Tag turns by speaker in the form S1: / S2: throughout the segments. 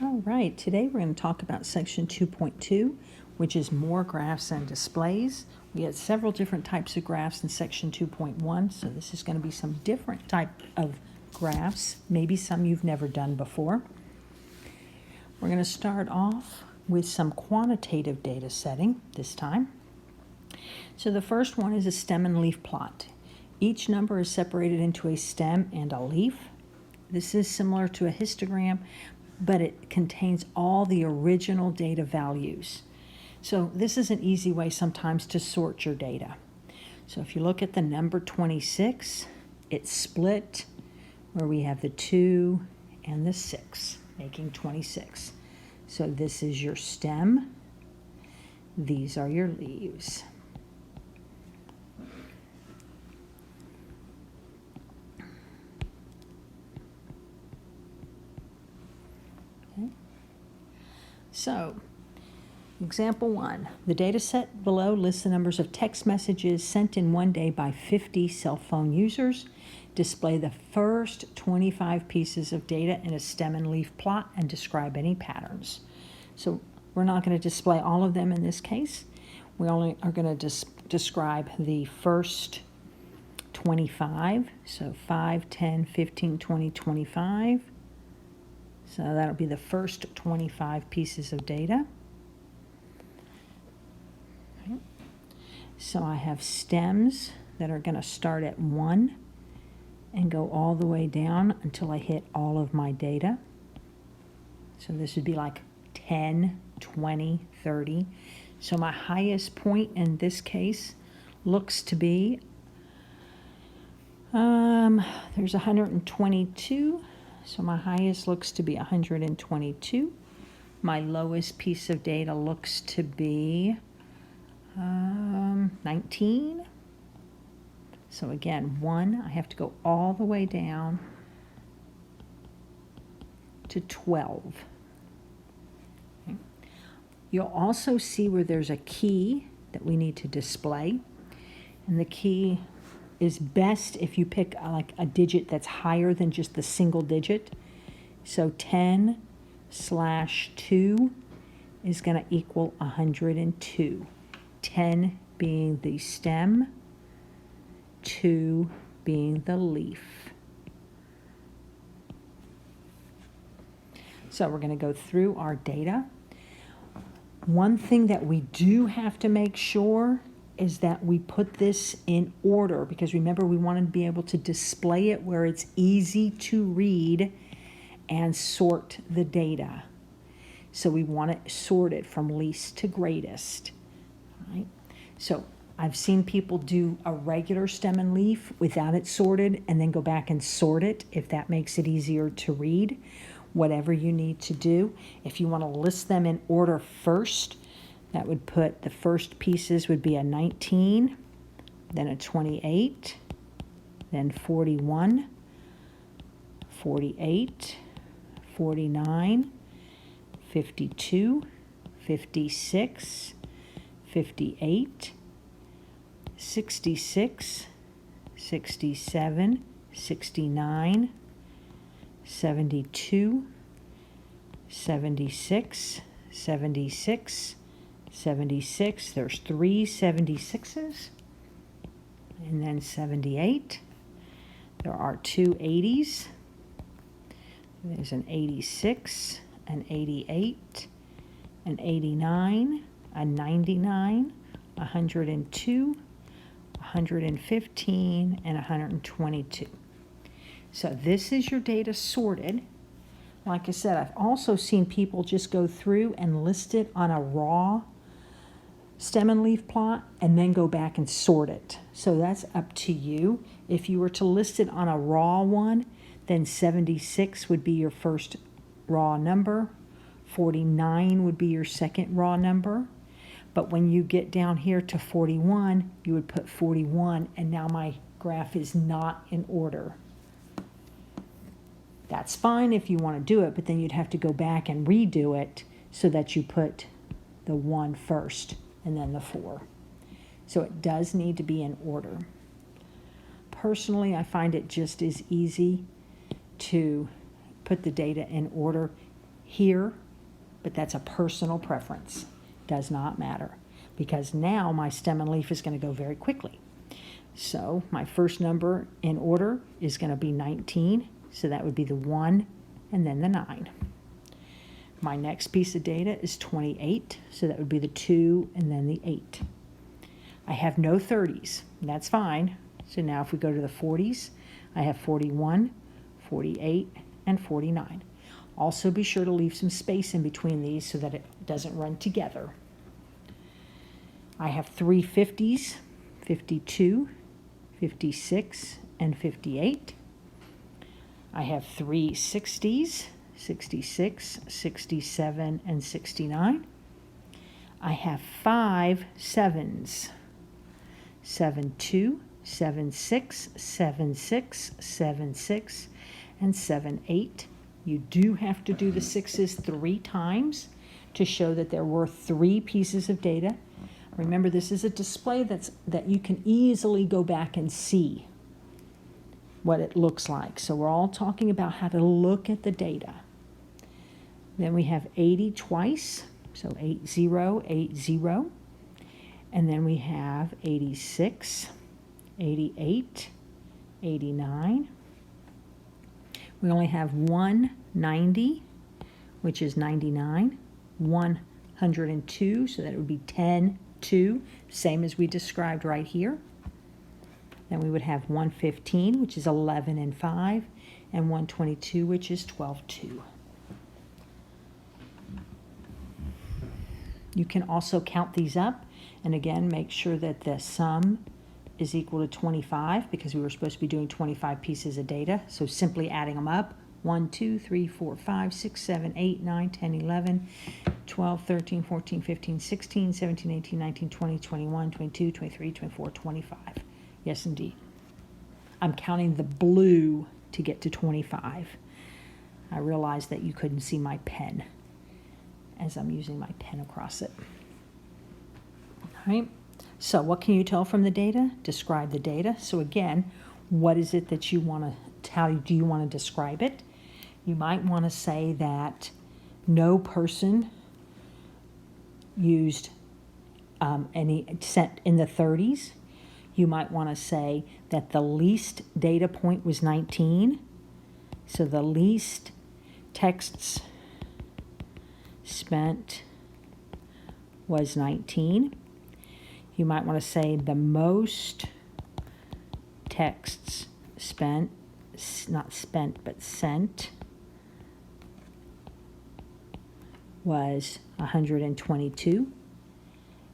S1: All right, today we're going to talk about section 2.2, which is more graphs and displays. We had several different types of graphs in section 2.1, so this is going to be some different type of graphs, maybe some you've never done before. We're going to start off with some quantitative data setting this time. So the first one is a stem and leaf plot. Each number is separated into a stem and a leaf. This is similar to a histogram, but it contains all the original data values. So this is an easy way sometimes to sort your data. So if you look at the number 26, it's split where we have the 2 and the 6, making 26. So this is your stem. These are your leaves. So, example 1, the data set below lists the numbers of text messages sent in one day by 50 cell phone users. Display the first 25 pieces of data in a stem and leaf plot and describe any patterns. So we're not going to display all of them in this case. We only are going to describe the first 25. So 5, 10, 15, 20, 25. So that'll be the first 25 pieces of data. Okay. So I have stems that are going to start at 1 and go all the way down until I hit all of my data. So this would be like 10, 20, 30. So my highest point in this case looks to be, there's 122. So my highest looks to be 122. My lowest piece of data looks to be 19. So again, 1, I have to go all the way down to 12. Okay. You'll also see where there's a key that we need to display. And the key is best if you pick like a digit that's higher than just the single digit. So 10/2 is going to equal 102. 10 being the stem, 2 being the leaf. So we're going to go through our data. One thing that we do have to make sure is that we put this in order, because remember, we want to be able to display it where it's easy to read and sort the data. So we want to sort it from least to greatest. Right? So I've seen people do a regular stem and leaf without it sorted and then go back and sort it if that makes it easier to read. Whatever you need to do. If you want to list them in order first, that would put the first pieces would be a 19, then a 28, then 41, 48, 49, 52, 56, 58, 66, 67, 69, 72, 76, 76, 76, there's 3 76s, and then 78. There are 2 80s. There's an 86, an 88, an 89, a 99, 102, 115, and 122. So this is your data sorted. Like I said, I've also seen people just go through and list it on a raw stem and leaf plot and then go back and sort it. So that's up to you. If you were to list it on a raw one, then 76 would be your first raw number. 49 would be your second raw number. But when you get down here to 41, you would put 41, and now my graph is not in order. That's fine if you want to do it, but then you'd have to go back and redo it so that you put the 1 first and then the 4. So it does need to be in order. Personally, I find it just as easy to put the data in order here, but that's a personal preference. Does not matter, because now my stem and leaf is going to go very quickly. So my first number in order is going to be 19, so that would be the 1 and then the 9. My next piece of data is 28, so that would be the 2 and then the 8. I have no 30s, and that's fine. So now if we go to the 40s, I have 41, 48, and 49. Also be sure to leave some space in between these so that it doesn't run together. I have 3 50s, 52, 56, and 58. I have 3 60s, 66, 67, and 69. I have 5 7s, 72, 76, 76, 76, and 78. You do have to do the 6s 3 times to show that there were 3 pieces of data. Remember, this is a display that you can easily go back and see what it looks like. So we're all talking about how to look at the data. Then we have 80 twice, so 80, 80. And then we have 86, 88, 89. We only have 190, which is 99, 102, so that it would be 10, 2, same as we described right here. Then we would have 115, which is 11 and 5, and 122, which is 12, 2. You can also count these up, and again, make sure that the sum is equal to 25, because we were supposed to be doing 25 pieces of data. So simply adding them up, 1, 2, 3, 4, 5, 6, 7, 8, 9, 10, 11, 12, 13, 14, 15, 16, 17, 18, 19, 20, 21, 22, 23, 24, 25. Yes, indeed. I'm counting the blue to get to 25. I realized that you couldn't see my pen as I'm using my pen across it. All right. So what can you tell from the data? Describe the data. So again, what is it that you want to, how do you want to describe it? You might want to say that no person used any cent in the 30s. You might want to say that the least data point was 19. So the least texts spent was 19. You might want to say the most texts spent, not spent, but sent was 122.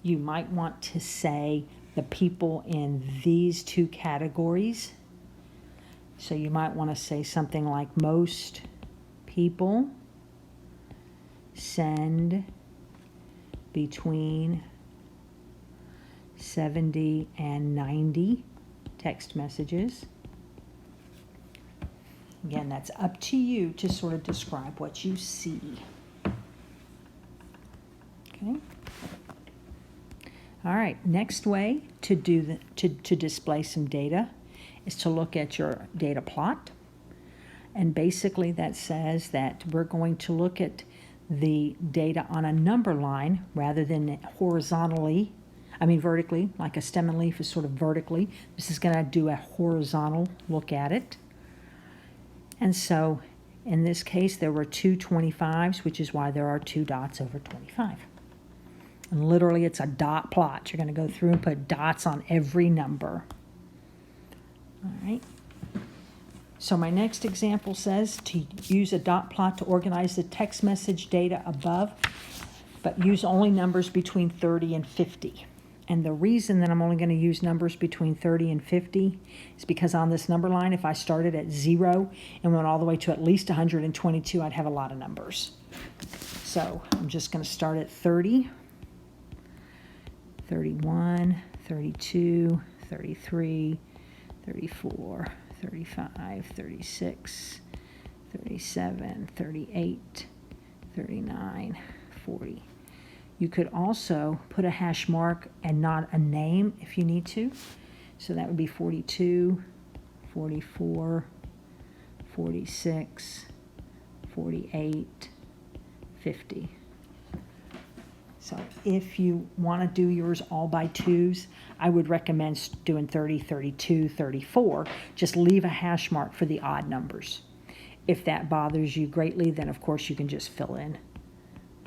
S1: You might want to say the people in these 2 categories. So you might want to say something like most people send between 70 and 90 text messages. Again, that's up to you to sort of describe what you see. Okay. All right, next way to do to display some data is to look at your data plot. And basically that says that we're going to look at the data on a number line rather than vertically, like a stem and leaf is sort of vertically. This is going to do a horizontal look at it. And so in this case, there were 2 25s, which is why there are 2 dots over 25. And literally, it's a dot plot. You're going to go through and put dots on every number. All right. So my next example says to use a dot plot to organize the text message data above, but use only numbers between 30 and 50. And the reason that I'm only going to use numbers between 30 and 50 is because on this number line, if I started at 0 and went all the way to at least 122, I'd have a lot of numbers. So I'm just going to start at 30, 31, 32, 33, 34, 35, 36, 37, 38, 39, 40. You could also put a hash mark and not a name if you need to. So that would be 42, 44, 46, 48, 50. So if you want to do yours all by twos, I would recommend doing 30, 32, 34. Just leave a hash mark for the odd numbers. If that bothers you greatly, then of course you can just fill in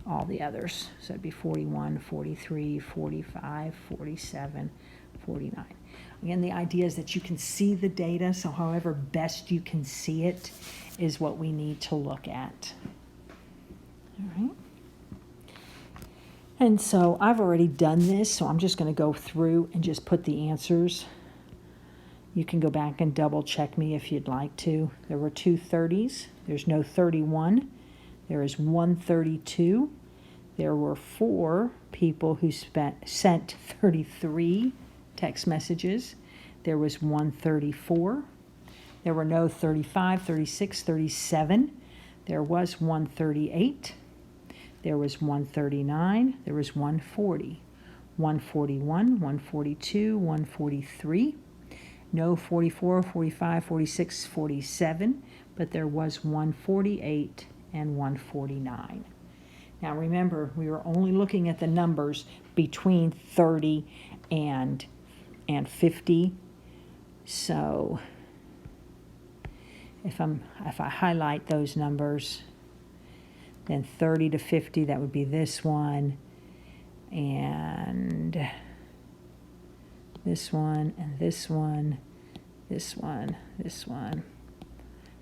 S1: all the others. So it'd be 41, 43, 45, 47, 49. Again, the idea is that you can see the data, so however best you can see it is what we need to look at. All right. And so I've already done this, so I'm just going to go through and just put the answers. You can go back and double check me if you'd like to. There were 2 30s. There's no 31. There is 1 32. There were 4 people who sent 33 text messages. There was 1 34. There were no 35, 36, 37. There was 1 38. There was 1 39. There was 1 40. 1 41, 1 42, 1 43. No 44, 45, 46, 47. But there was 1 48 and 1 49. Now remember, we were only looking at the numbers between 30 and 50. So if I highlight those numbers, then 30 to 50, that would be this one, and this one, and this one, this one, this one.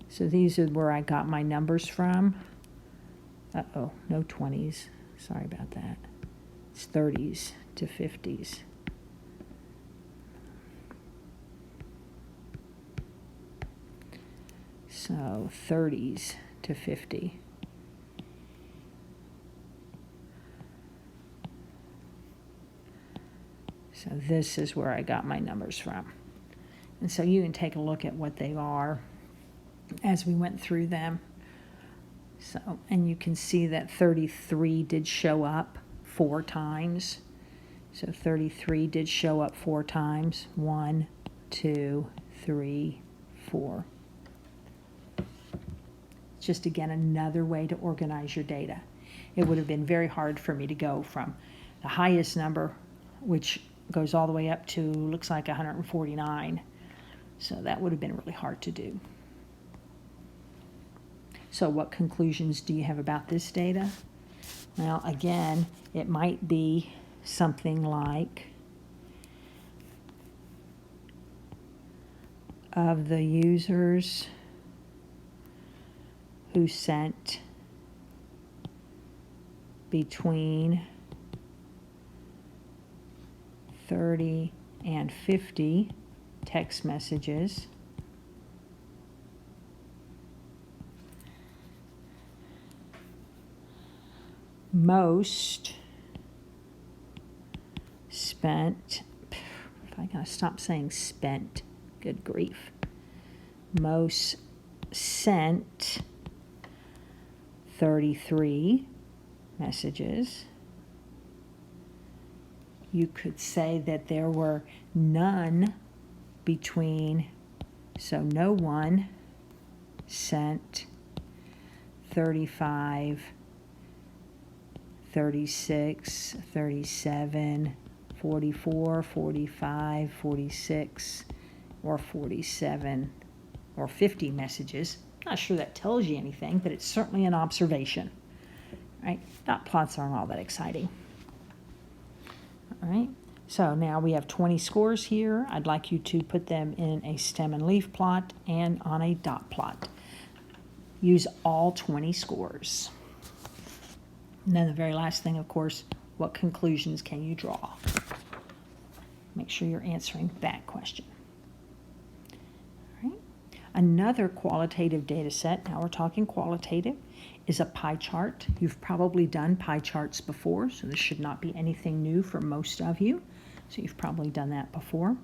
S1: So these are where I got my numbers from. Uh-oh, no 20s. Sorry about that. It's 30s to 50s. So 30s to 50. So this is where I got my numbers from. And so you can take a look at what they are as we went through them. So, and you can see that 33 did show up 4 times. So 33 did show up 4 times. 1, 2, 3, 4. Just again, another way to organize your data. It would have been very hard for me to go from the highest number, which goes all the way up to, looks like 149. So that would have been really hard to do. So what conclusions do you have about this data? Well, again, it might be something like, of the users who sent between 30 and 50 text messages, most spent, if I gotta stop saying spent, good grief, most sent 33 messages. You could say that there were none between, so no one sent 35, 36, 37, 44, 45, 46, or 47, or 50 messages. Not sure that tells you anything, but it's certainly an observation. Right? Dot plots aren't all that exciting. All right, so now we have 20 scores here. I'd like you to put them in a stem and leaf plot and on a dot plot. Use all 20 scores. And then the very last thing, of course, what conclusions can you draw? Make sure you're answering that question. All right. Another qualitative data set, now we're talking qualitative, is a pie chart. You've probably done pie charts before, so this should not be anything new for most of you. So you've probably done that before.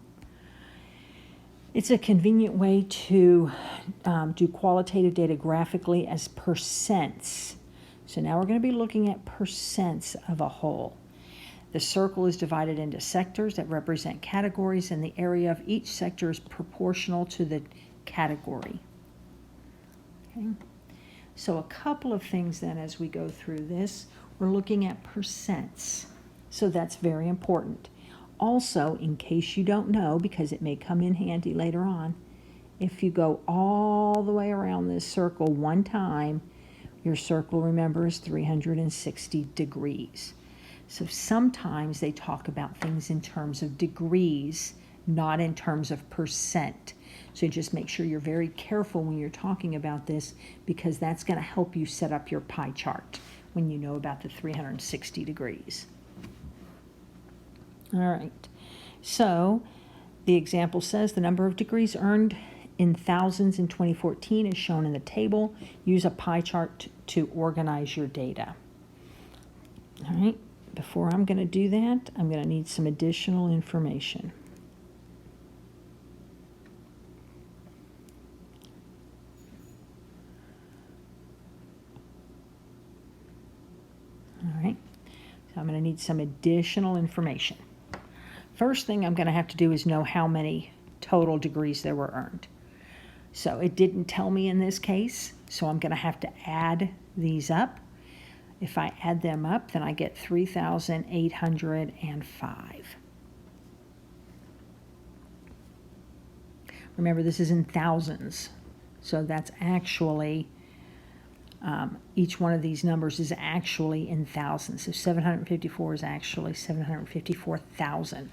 S1: It's a convenient way to do qualitative data graphically as percents. So now we're going to be looking at percents of a whole. The circle is divided into sectors that represent categories, and the area of each sector is proportional to the category. Okay. So a couple of things then as we go through this, we're looking at percents. So that's very important. Also, in case you don't know, because it may come in handy later on, if you go all the way around this circle one time, your circle, remember, is 360 degrees. So sometimes they talk about things in terms of degrees, not in terms of percent. So just make sure you're very careful when you're talking about this, because that's going to help you set up your pie chart when you know about the 360 degrees. All right, so the example says the number of degrees earned in thousands in 2014 is shown in the table. Use a pie chart to organize your data. All right, before I'm going to do that, I'm going to need some additional information. All right, so I'm going to need some additional information. First thing I'm going to have to do is know how many total degrees there were earned. So it didn't tell me in this case, so I'm going to have to add these up. If I add them up, then I get 3,805. Remember, this is in thousands, so that's actually, each one of these numbers is actually in thousands. So 754 is actually 754,000.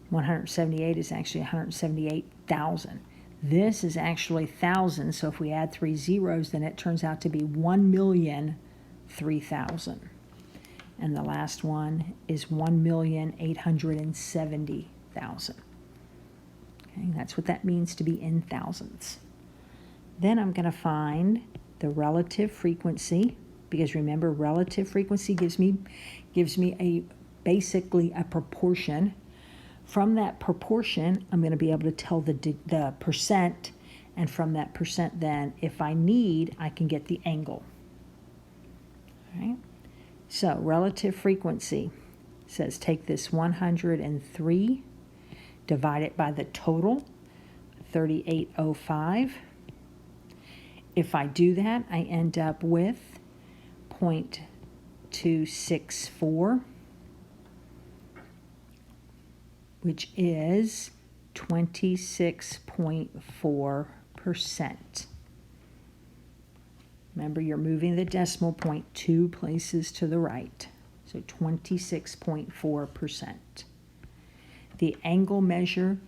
S1: 178 is actually 178,000. This is actually thousands, so if we add 3 zeros, then it turns out to be 1,003,000. And the last one is 1,870,000. Okay, that's what that means to be in thousands. Then I'm going to find the relative frequency, because remember, relative frequency gives me basically a proportion. From that proportion, I'm going to be able to tell the percent, and from that percent then, if I need, I can get the angle. All right? So relative frequency says take this 103, divide it by the total, 3,805. If I do that, I end up with 0.264. which is 26.4%. Remember, you're moving the decimal point 2 places to the right, so 26.4%. The angle measure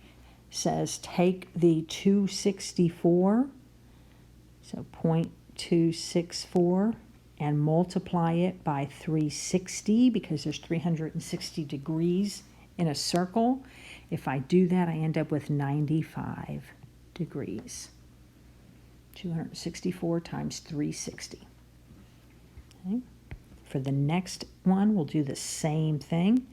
S1: says take the 264, so 0.264, and multiply it by 360, because there's 360 degrees in a circle. If I do that, I end up with 95 degrees. 264 times 360. Okay. For the next one, we'll do the same thing.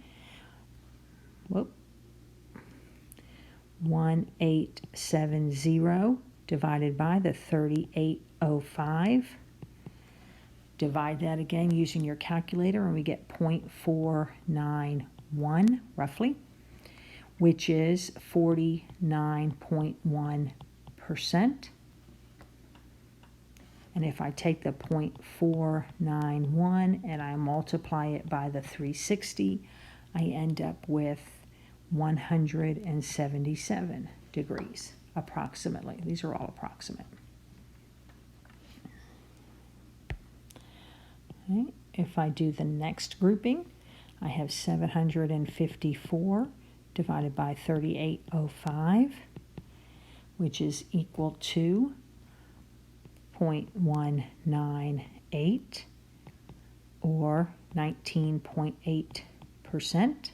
S1: 1870 divided by the 3,805. Divide that again using your calculator, and we get 0.491 roughly, which is 49.1%. And if I take the 0.491 and I multiply it by the 360, I end up with 177 degrees, approximately. These are all approximate. Okay. If I do the next grouping, I have 754 divided by 3,805, which is equal to 0.198, or 19.8%.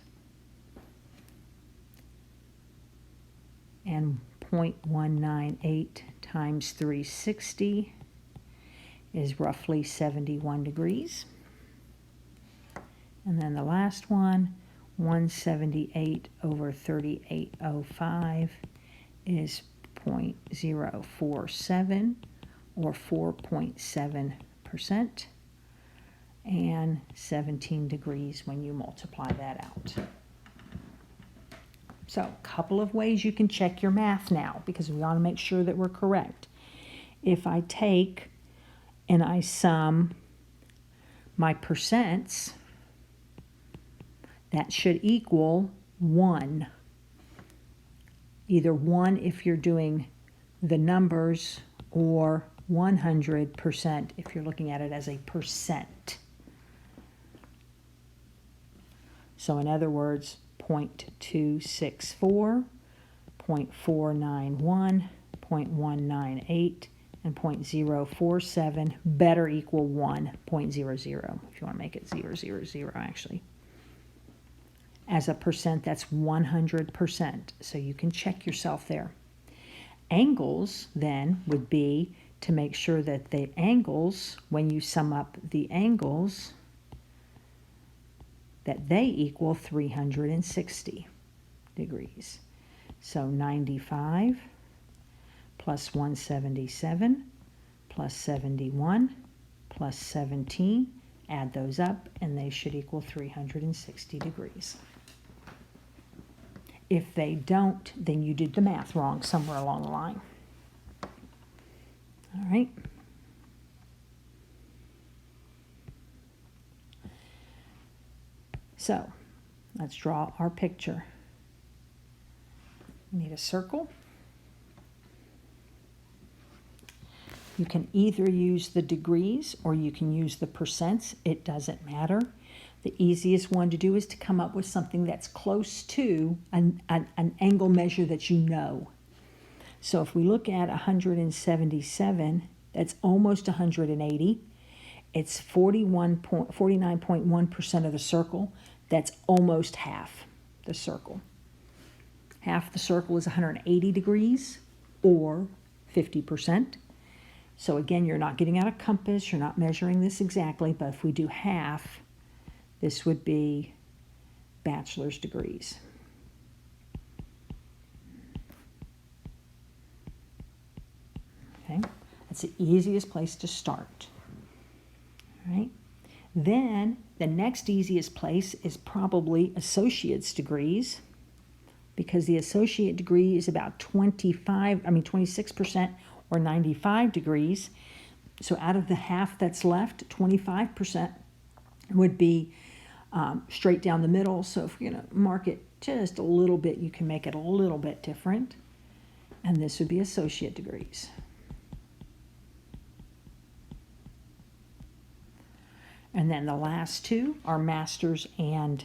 S1: And 0.198 times 360 is roughly 71 degrees. And then the last one, 178 over 3,805 is 0.047, or 4.7%, and 17 degrees when you multiply that out. So a couple of ways you can check your math now, because we want to make sure that we're correct. If I take and I sum my percents, that should equal 1. Either 1 if you're doing the numbers, or 100% if you're looking at it as a percent. So in other words, 0.264, 0.491, 0.198, and 0.047 better equal 1.00, if you want to make it 000 actually. As a percent, that's 100%, so you can check yourself there. Angles then would be to make sure that the angles, when you sum up the angles, that they equal 360 degrees. So 95 plus 177 plus 71 plus 17, add those up, and they should equal 360 degrees. If they don't, then you did the math wrong somewhere along the line. All right. So let's draw our picture. We need a circle. You can either use the degrees or you can use the percents. It doesn't matter. The easiest one to do is to come up with something that's close to an angle measure that you know. So if we look at 177, that's almost 180. It's 49.1% of the circle. That's almost half the circle. Half the circle is 180 degrees, or 50%. So again, you're not getting out a compass, you're not measuring this exactly, but if we do half, this would be bachelor's degrees. Okay, that's the easiest place to start. All right. Then the next easiest place is probably associate's degrees, because the associate degree is about 26% or 95 degrees. So out of the half that's left, 25% would be straight down the middle. So if you're going to mark it just a little bit, you can make it a little bit different. And this would be associate degrees. And then the last two are master's and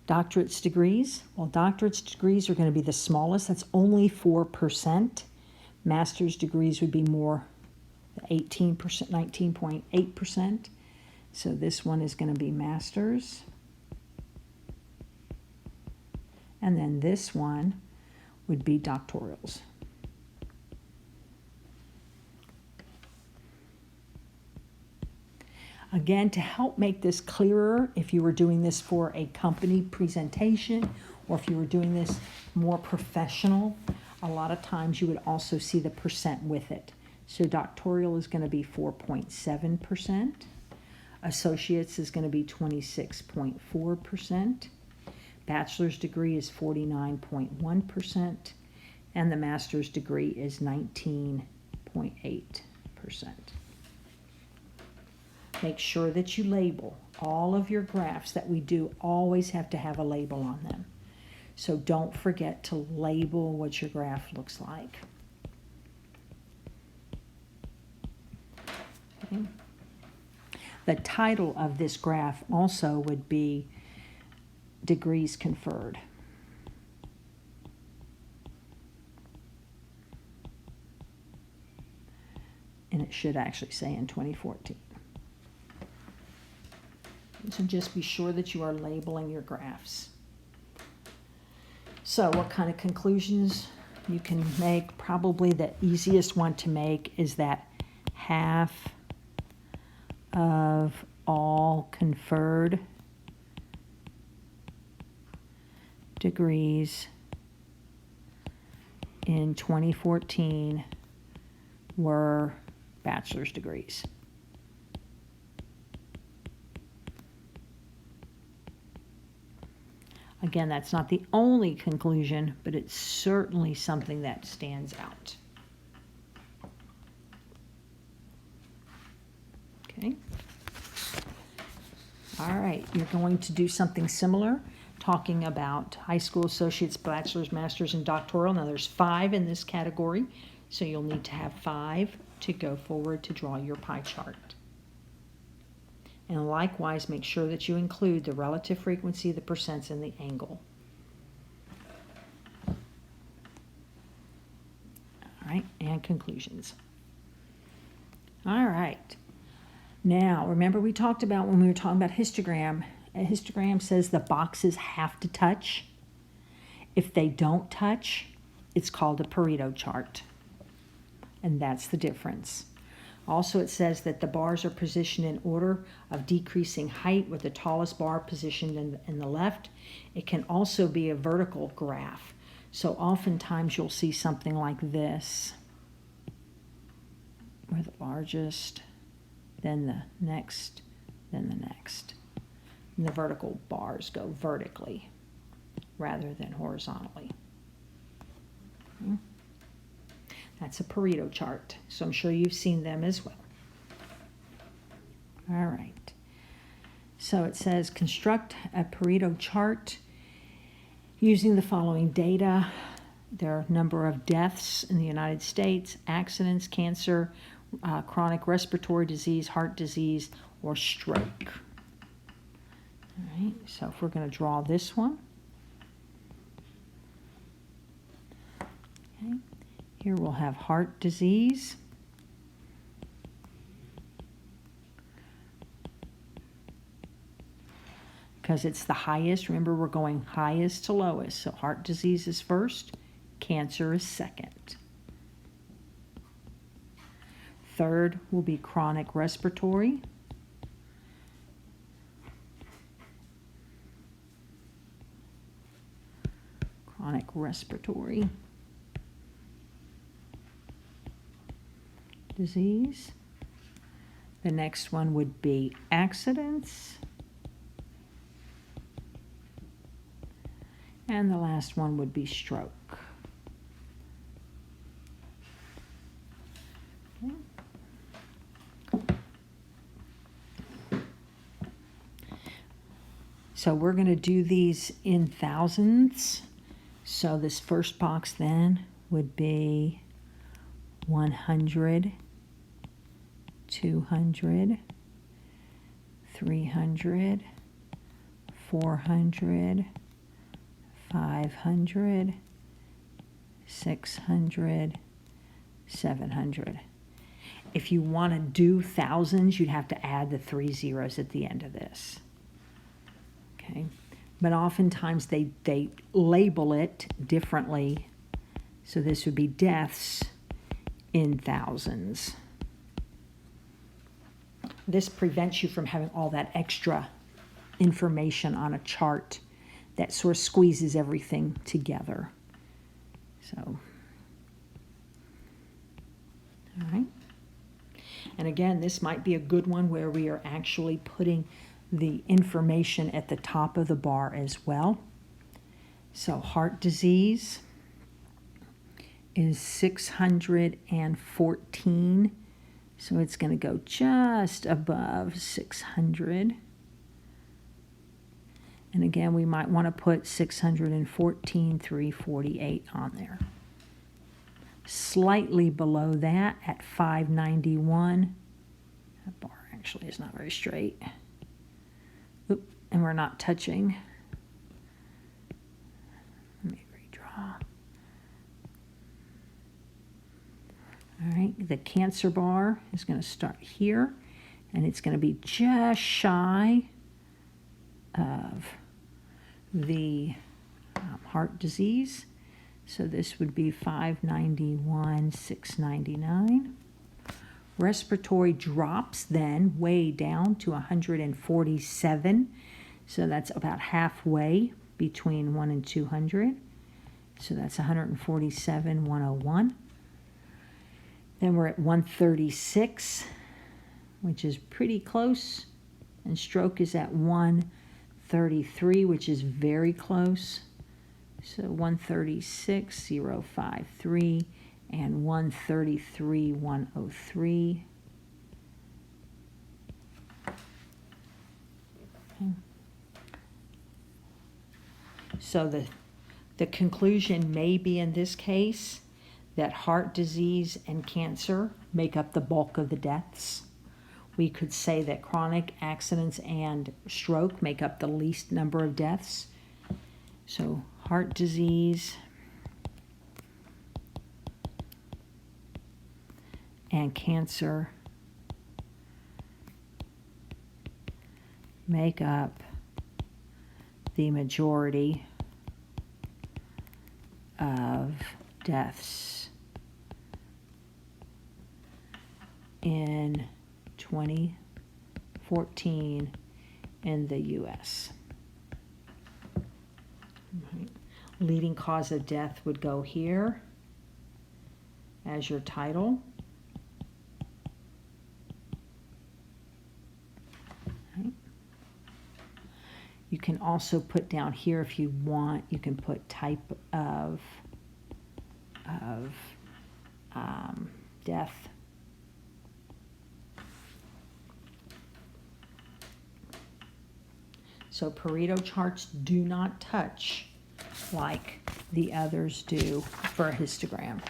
S1: doctorate's degrees. Well, doctorate's degrees are going to be the smallest. That's only 4%. Master's degrees would be more, 18%, 19.8%. So this one is going to be master's. And then this one would be doctorals. Again, to help make this clearer, if you were doing this for a company presentation, or if you were doing this more professional, a lot of times you would also see the percent with it. So doctoral is going to be 4.7%. Associates is going to be 26.4%. Bachelor's degree is 49.1%. And the master's degree is 19.8%. Make sure that you label all of your graphs that we do. Always have to have a label on them. So don't forget to label what your graph looks like. Okay. The title of this graph also would be degrees conferred. And it should actually say in 2014. So just be sure that you are labeling your graphs. So what kind of conclusions you can make? Probably the easiest one to make is that half of all conferred degrees in 2014 were bachelor's degrees. Again, that's not the only conclusion, but it's certainly something that stands out. Okay. All right, you're going to do something similar, talking about high school associates, bachelor's, master's, and doctoral. Now there's 5 in this category, so you'll need to have 5 to go forward to draw your pie chart. And likewise, make sure that you include the relative frequency, the percents, and the angle. All right, and conclusions. All right. Now, remember we talked about when we were talking about histogram, a histogram says the boxes have to touch. If they don't touch, it's called a Pareto chart. And that's the difference. Also, it says that the bars are positioned in order of decreasing height, with the tallest bar positioned in the left. It can also be a vertical graph. So oftentimes you'll see something like this, where the largest, then the next, then the next. And the vertical bars go vertically rather than horizontally. Okay. That's a Pareto chart, so I'm sure you've seen them as well. All right. So it says construct a Pareto chart using the following data. There are a number of deaths in the United States, accidents, cancer, chronic respiratory disease, heart disease, or stroke. All right, so if we're going to draw this one, okay, here we'll have heart disease. Because it's the highest, remember we're going highest to lowest, so heart disease is first, cancer is second. Third will be chronic respiratory. Chronic respiratory disease. The next one would be accidents. And the last one would be stroke. Okay. So we're going to do these in thousands. So this first box then would be 100, 200, 300, 400, 500, 600, 700. If you want to do thousands, you'd have to add the 3 zeros at the end of this. Okay, but oftentimes they label it differently. So this would be deaths in thousands. This prevents you from having all that extra information on a chart that sort of squeezes everything together. So, all right. And again, this might be a good one where we are actually putting the information at the top of the bar as well. So heart disease is 614. So it's going to go just above 600. And again, we might want to put 614, 348 on there. Slightly below that at 591. That bar actually is not very straight. Oop, and we're not touching. Let me redraw. All right, the cancer bar is going to start here, and it's going to be just shy of the heart disease. So this would be 591, 699. Respiratory drops then way down to 147. So that's about halfway between 1 and 200. So that's 147, 101. Then we're at 136, which is pretty close. And stroke is at 133, which is very close. So 136, 053, and 133, 103. So the conclusion may be in this case that heart disease and cancer make up the bulk of the deaths. We could say that chronic accidents and stroke make up the least number of deaths. So heart disease and cancer make up the majority of deaths in 2014 in the U.S. Right. Leading cause of death would go here as your title. Right. You can also put down here if you want, you can put type of death. So Pareto charts do not touch like the others do for a histogram.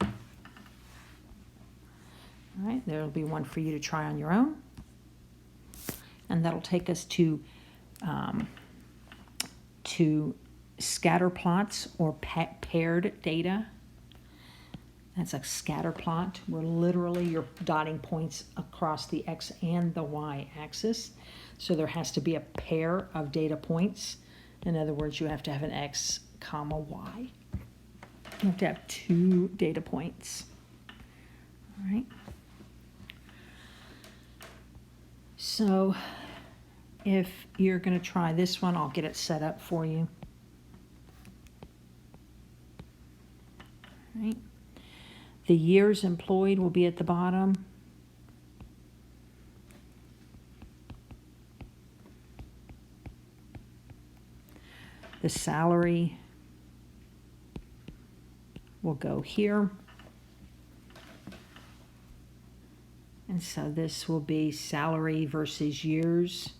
S1: All right, there'll be one for you to try on your own. And that'll take us to scatter plots or paired data. That's a scatter plot where literally you're dotting points across the X and the Y axis. So there has to be a pair of data points. In other words, you have to have an X, comma, Y. You have to have two data points. All right. So if you're going to try this one, I'll get it set up for you. All right. The years employed will be at the bottom. The salary will go here. And so this will be salary versus years.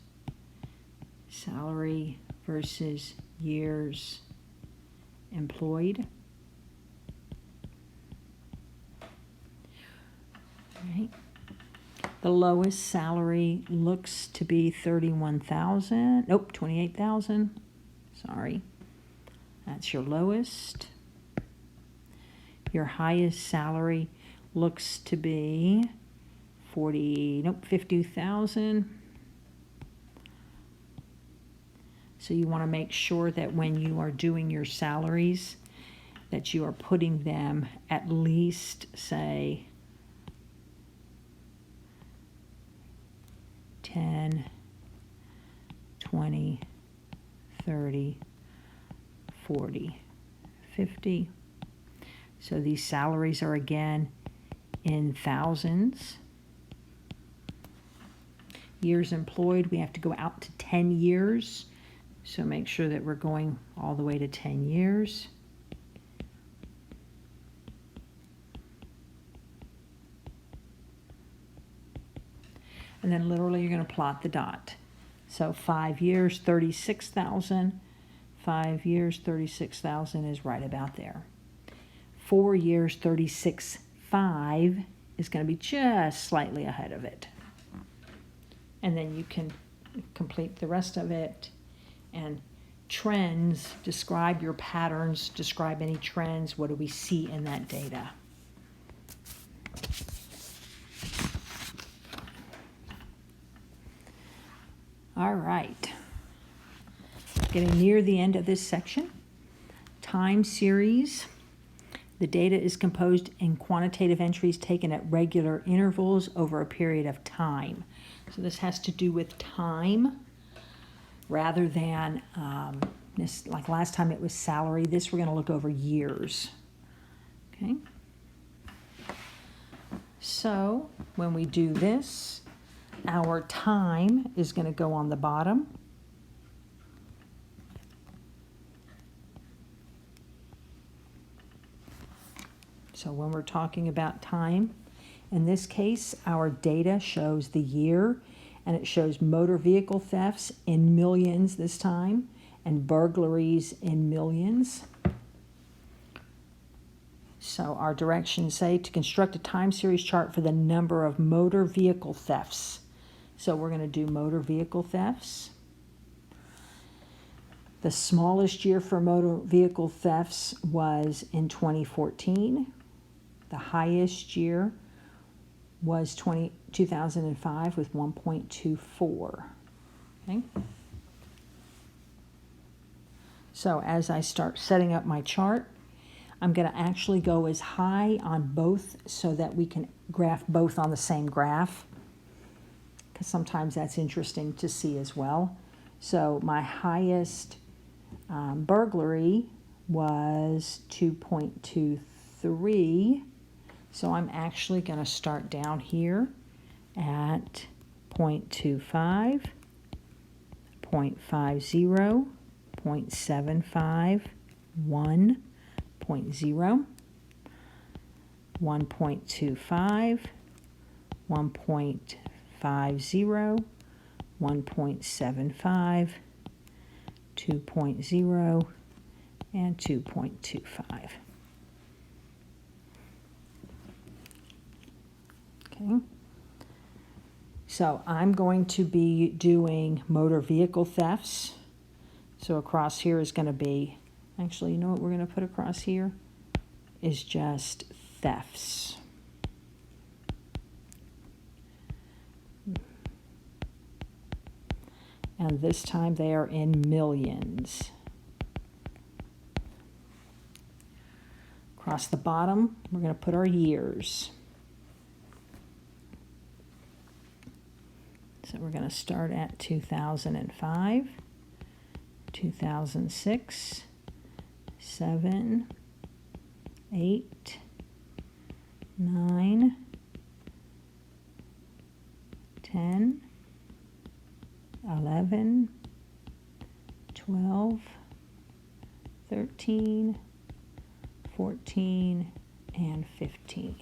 S1: Salary versus years employed. Right. The lowest salary looks to be 31,000. Nope, 28,000. Sorry. That's your lowest. Your highest salary looks to be 50,000. So you want to make sure that when you are doing your salaries that you are putting them at least, say, 10, 20, 30, 40, 50. So these salaries are again in thousands. Years employed, we have to go out to 10 years. So make sure that we're going all the way to 10 years. And then literally you're going to plot the dot. So 5 years, 36,000. 5 years, 36,000 is right about there. 4 years, 36,500 is going to be just slightly ahead of it. And then you can complete the rest of it. And trends, describe your patterns, describe any trends. What do we see in that data? All right. Getting near the end of this section. Time series. The data is composed in quantitative entries taken at regular intervals over a period of time. So this has to do with time rather than, this, like last time it was salary. This we're going to look over years. Okay. So when we do this, our time is going to go on the bottom. So when we're talking about time, in this case, our data shows the year, and it shows motor vehicle thefts in millions this time, and burglaries in millions. So our directions say to construct a time series chart for the number of motor vehicle thefts. So we're going to do motor vehicle thefts. The smallest year for motor vehicle thefts was in 2014. The highest year was 2005 with 1.24. Okay. So as I start setting up my chart, I'm going to actually go as high on both so that we can graph both on the same graph, because sometimes that's interesting to see as well. So my highest burglary was 2.23. So I'm actually going to start down here at 0.25, 0.50, 0.75, 1, 0.0, 1.25, 1.50, 1.75, 2.0, and 2.25. Okay. So I'm going to be doing motor vehicle thefts. So across here is going to be, actually, you know what we're going to put across here? Is just thefts. And this time they are in millions. Across the bottom, we're going to put our years. So we're going to start at 2005, 2006, 7, 8, 9, 10, 11, 12, 13, 14, and 15.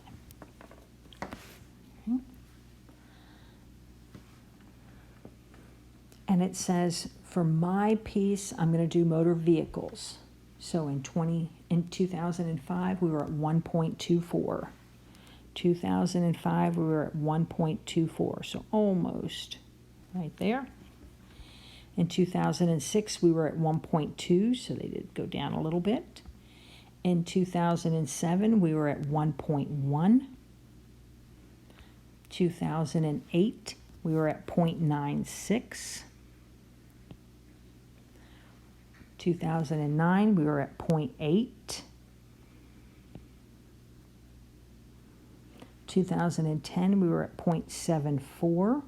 S1: Okay. And it says, for my piece, I'm going to do motor vehicles. So in 2005, we were at 1.24. 2005, we were at 1.24, so almost right there. In 2006, we were at 1.2, so they did go down a little bit. In 2007, we were at 1.1. 2008, we were at 0.96. 2009, we were at 0.8. 2010, we were at 0.74.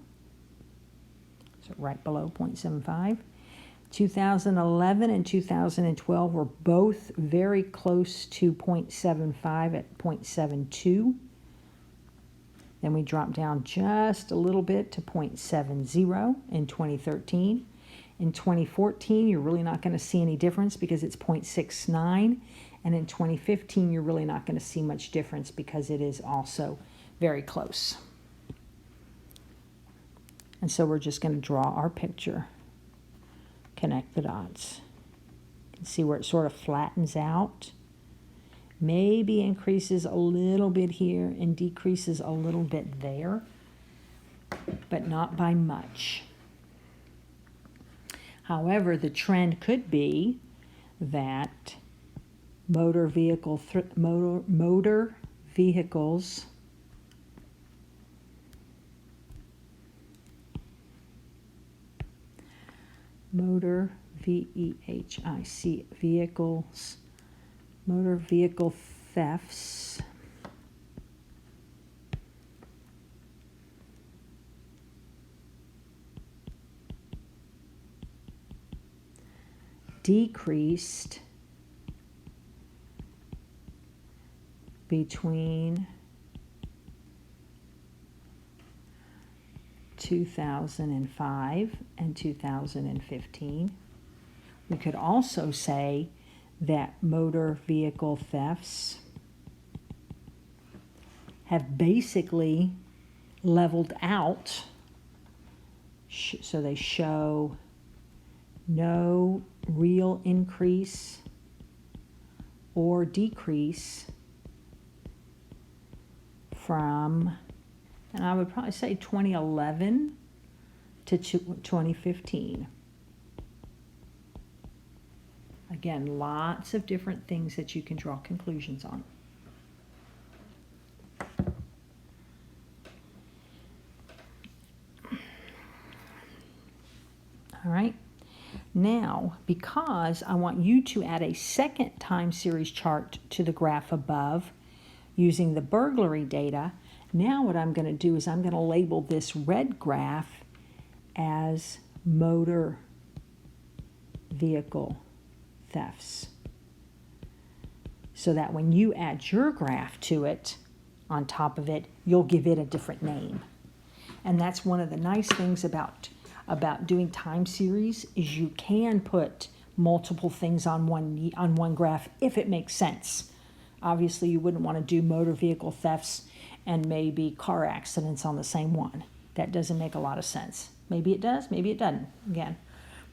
S1: So right below 0.75. 2011 and 2012 were both very close to 0.75 at 0.72. Then we dropped down just a little bit to 0.70 in 2013. In 2014, you're really not going to see any difference because it's 0.69. And in 2015, you're really not going to see much difference because it is also very close. And so we're just going to draw our picture, connect the dots. You can see where it sort of flattens out. Maybe increases a little bit here and decreases a little bit there, but not by much. However, the trend could be that motor vehicles motor vehicle thefts decreased between 2005 and 2015. We could also say that motor vehicle thefts have basically leveled out, so they show no real increase or decrease from, and I would probably say 2011 to 2015. Again, lots of different things that you can draw conclusions on. All right. Now, because I want you to add a second time series chart to the graph above using the burglary data, now what I'm going to do is I'm going to label this red graph as motor vehicle thefts, so that when you add your graph to it, on top of it, you'll give it a different name. And that's one of the nice things about doing time series, is you can put multiple things on one graph if it makes sense. Obviously, you wouldn't want to do motor vehicle thefts and maybe car accidents on the same one. That doesn't make a lot of sense. Maybe it does, maybe it doesn't, again.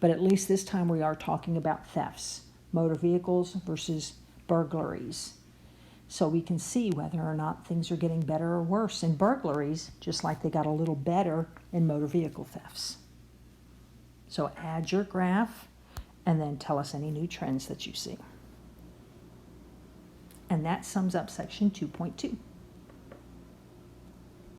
S1: But at least this time we are talking about thefts, motor vehicles versus burglaries. So we can see whether or not things are getting better or worse in burglaries, just like they got a little better in motor vehicle thefts. So add your graph and then tell us any new trends that you see. And that sums up section 2.2.